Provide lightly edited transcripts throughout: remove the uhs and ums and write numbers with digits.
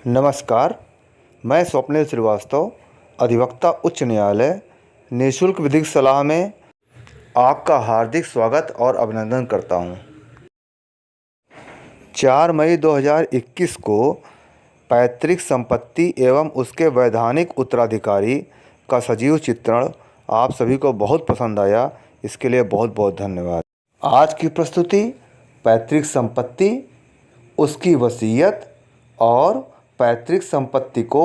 नमस्कार, मैं स्वप्निल श्रीवास्तव, अधिवक्ता उच्च न्यायालय, निःशुल्क विधिक सलाह में आपका हार्दिक स्वागत और अभिनंदन करता हूं। 4 मई 2021 को पैतृक संपत्ति एवं उसके वैधानिक उत्तराधिकारी का सजीव चित्रण आप सभी को बहुत पसंद आया, इसके लिए बहुत बहुत धन्यवाद। आज की प्रस्तुति पैतृक संपत्ति, उसकी वसीयत और पैतृक संपत्ति को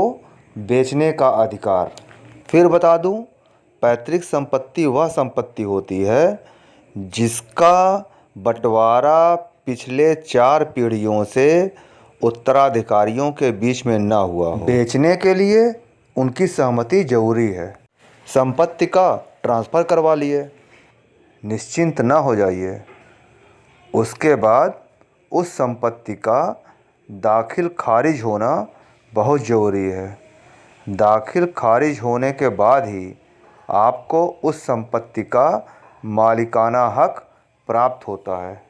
बेचने का अधिकार। फिर बता दूं, पैतृक संपत्ति वह संपत्ति होती है जिसका बंटवारा पिछले 4 पीढ़ियों से उत्तराधिकारियों के बीच में न हुआ हो। बेचने के लिए उनकी सहमति जरूरी है। संपत्ति का ट्रांसफ़र करवा लिए, निश्चिंत न हो जाइए। उसके बाद उस संपत्ति का दाखिल खारिज होना बहुत ज़रूरी है। दाखिल खारिज होने के बाद ही आपको उस संपत्ति का मालिकाना हक प्राप्त होता है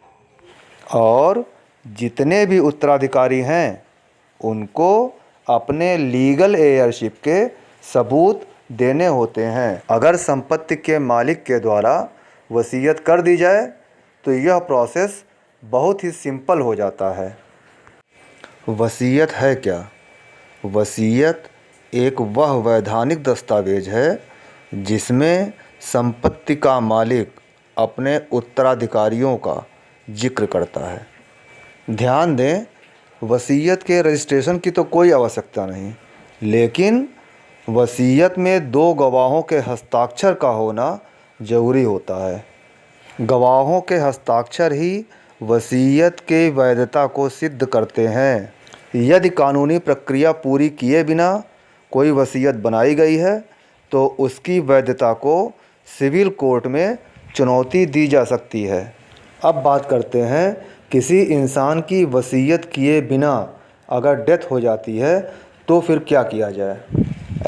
और जितने भी उत्तराधिकारी हैं उनको अपने लीगल एयरशिप के सबूत देने होते हैं। अगर संपत्ति के मालिक के द्वारा वसीयत कर दी जाए तो यह प्रोसेस बहुत ही सिंपल हो जाता है। वसीयत है क्या? वसीयत एक वह वैधानिक दस्तावेज है जिसमें संपत्ति का मालिक अपने उत्तराधिकारियों का जिक्र करता है। ध्यान दें, वसीयत के रजिस्ट्रेशन की तो कोई आवश्यकता नहीं, लेकिन वसीयत में 2 गवाहों के हस्ताक्षर का होना ज़रूरी होता है। गवाहों के हस्ताक्षर ही वसीयत की वैधता को सिद्ध करते हैं। यदि कानूनी प्रक्रिया पूरी किए बिना कोई वसीयत बनाई गई है तो उसकी वैधता को सिविल कोर्ट में चुनौती दी जा सकती है। अब बात करते हैं, किसी इंसान की वसीयत किए बिना अगर डेथ हो जाती है तो फिर क्या किया जाए।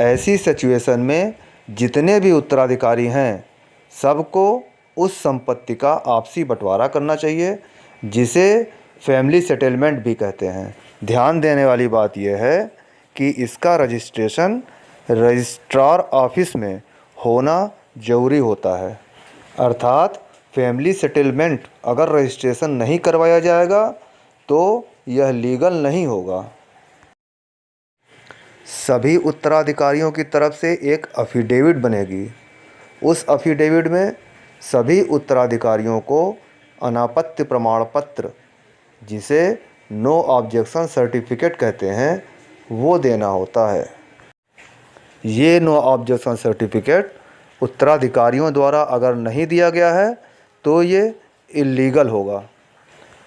ऐसी सिचुएशन में जितने भी उत्तराधिकारी हैं सबको उस संपत्ति का आपसी बंटवारा करना चाहिए, जिसे फैमिली सेटलमेंट भी कहते हैं। ध्यान देने वाली बात यह है कि इसका रजिस्ट्रेशन रजिस्ट्रार ऑफिस में होना ज़रूरी होता है। अर्थात फैमिली सेटलमेंट अगर रजिस्ट्रेशन नहीं करवाया जाएगा तो यह लीगल नहीं होगा। सभी उत्तराधिकारियों की तरफ से एक अफिडेविट बनेगी। उस अफिडेविट में सभी उत्तराधिकारियों को अनापत्ति प्रमाण पत्र, जिसे नो ऑब्जेक्शन सर्टिफिकेट कहते हैं, वो देना होता है। ये नो ऑब्जेक्शन सर्टिफिकेट उत्तराधिकारियों द्वारा अगर नहीं दिया गया है तो ये इल्लीगल होगा।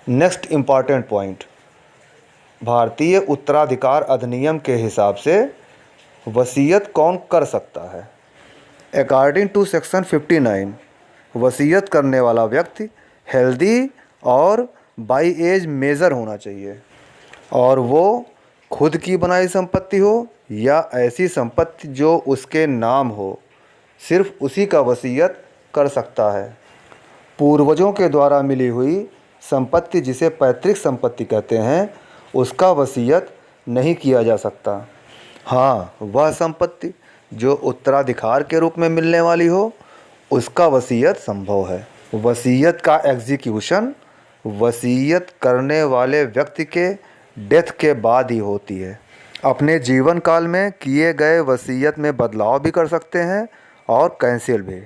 नेक्स्ट इम्पॉर्टेंट पॉइंट, भारतीय उत्तराधिकार अधिनियम के हिसाब से वसीयत कौन कर सकता है। अकॉर्डिंग टू सेक्शन 59, वसीयत करने वाला व्यक्ति हेल्दी और बाई एज मेजर होना चाहिए और वो खुद की बनाई संपत्ति हो या ऐसी संपत्ति जो उसके नाम हो, सिर्फ उसी का वसीयत कर सकता है। पूर्वजों के द्वारा मिली हुई संपत्ति, जिसे पैतृक संपत्ति कहते हैं, उसका वसीयत नहीं किया जा सकता। हाँ, वह संपत्ति जो उत्तराधिकार के रूप में मिलने वाली हो, उसका वसीयत संभव है। वसीयत का एग्जीक्यूशन वसीयत करने वाले व्यक्ति के डेथ के बाद ही होती है। अपने जीवन काल में किए गए वसीयत में बदलाव भी कर सकते हैं और कैंसिल भी।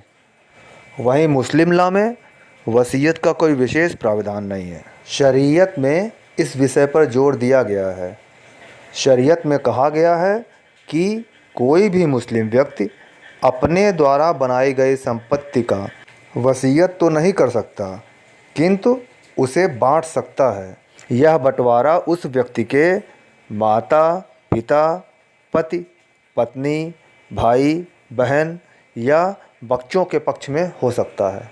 वहीं मुस्लिम लॉ में वसीयत का कोई विशेष प्रावधान नहीं है। शरीयत में इस विषय पर जोर दिया गया है। शरीयत में कहा गया है कि कोई भी मुस्लिम व्यक्ति अपने द्वारा बनाई गई संपत्ति का वसीयत तो नहीं कर सकता, किंतु उसे बांट सकता है। यह बंटवारा उस व्यक्ति के माता, पिता, पति, पत्नी, भाई, बहन या बच्चों के पक्ष में हो सकता है।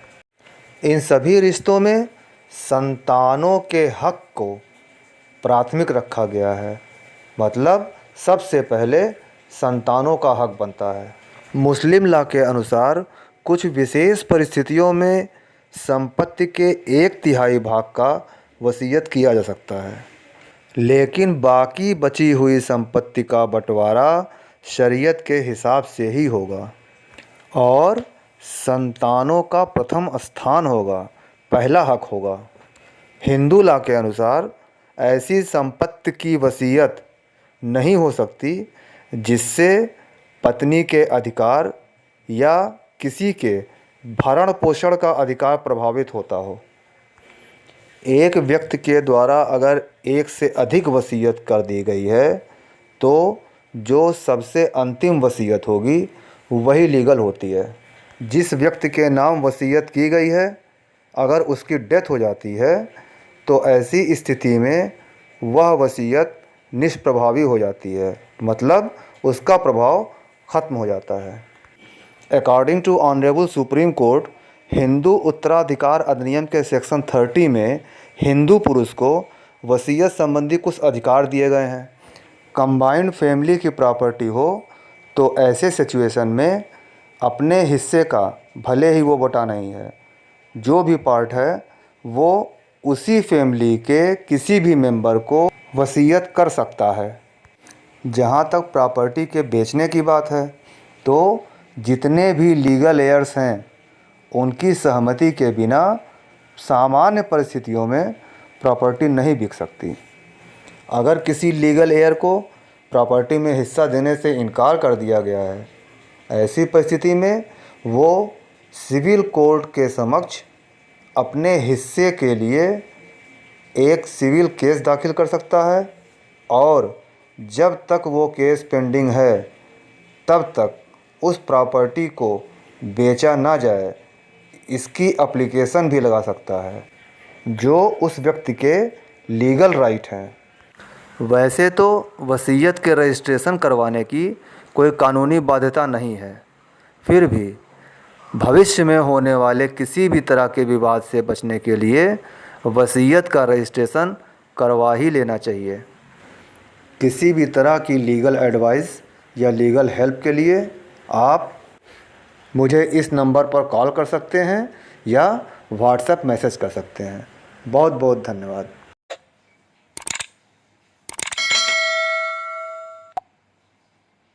इन सभी रिश्तों में संतानों के हक को प्राथमिक रखा गया है, मतलब सबसे पहले संतानों का हक बनता है। मुस्लिम लॉ के अनुसार कुछ विशेष परिस्थितियों में संपत्ति के 1/3 भाग का वसीयत किया जा सकता है। लेकिन बाकी बची हुई संपत्ति का बंटवारा शरीयत के हिसाब से ही होगा और संतानों का प्रथम स्थान होगा, पहला हक होगा। हिंदू लॉ के अनुसार ऐसी संपत्ति की वसीयत नहीं हो सकती जिससे पत्नी के अधिकार या किसी के भरण पोषण का अधिकार प्रभावित होता हो। एक व्यक्ति के द्वारा अगर एक से अधिक वसीयत कर दी गई है तो जो सबसे अंतिम वसीयत होगी वही लीगल होती है। जिस व्यक्ति के नाम वसीयत की गई है अगर उसकी डेथ हो जाती है तो ऐसी स्थिति में वह वसीयत निष्प्रभावी हो जाती है, मतलब उसका प्रभाव ख़त्म हो जाता है। According to honourable Supreme Court, Hindu उत्तराधिकार अधिनियम के सेक्शन 30 में हिंदू पुरुष को वसीयत संबंधी कुछ अधिकार दिए गए हैं। कंबाइंड फैमिली की प्रॉपर्टी हो तो ऐसे सिचुएशन में अपने हिस्से का भले ही वो बटा नहीं है, जो भी पार्ट है वो उसी फैमिली के किसी भी मेंबर को वसीयत कर सकता है। जहाँ तक प्रॉपर्टी के बेचने की बात है तो जितने भी लीगल एयर्स हैं उनकी सहमति के बिना सामान्य परिस्थितियों में प्रॉपर्टी नहीं बिक सकती। अगर किसी लीगल एयर को प्रॉपर्टी में हिस्सा देने से इनकार कर दिया गया है, ऐसी परिस्थिति में वो सिविल कोर्ट के समक्ष अपने हिस्से के लिए एक सिविल केस दाखिल कर सकता है और जब तक वो केस पेंडिंग है तब तक उस प्रॉपर्टी को बेचा ना जाए इसकी एप्लीकेशन भी लगा सकता है, जो उस व्यक्ति के लीगल राइट हैं। वैसे तो वसीयत के रजिस्ट्रेशन करवाने की कोई कानूनी बाध्यता नहीं है, फिर भी भविष्य में होने वाले किसी भी तरह के विवाद से बचने के लिए वसीयत का रजिस्ट्रेशन करवा ही लेना चाहिए। किसी भी तरह की लीगल एडवाइस या लीगल हेल्प के लिए आप मुझे इस नंबर पर कॉल कर सकते हैं या व्हाट्सएप मैसेज कर सकते हैं। बहुत बहुत धन्यवाद।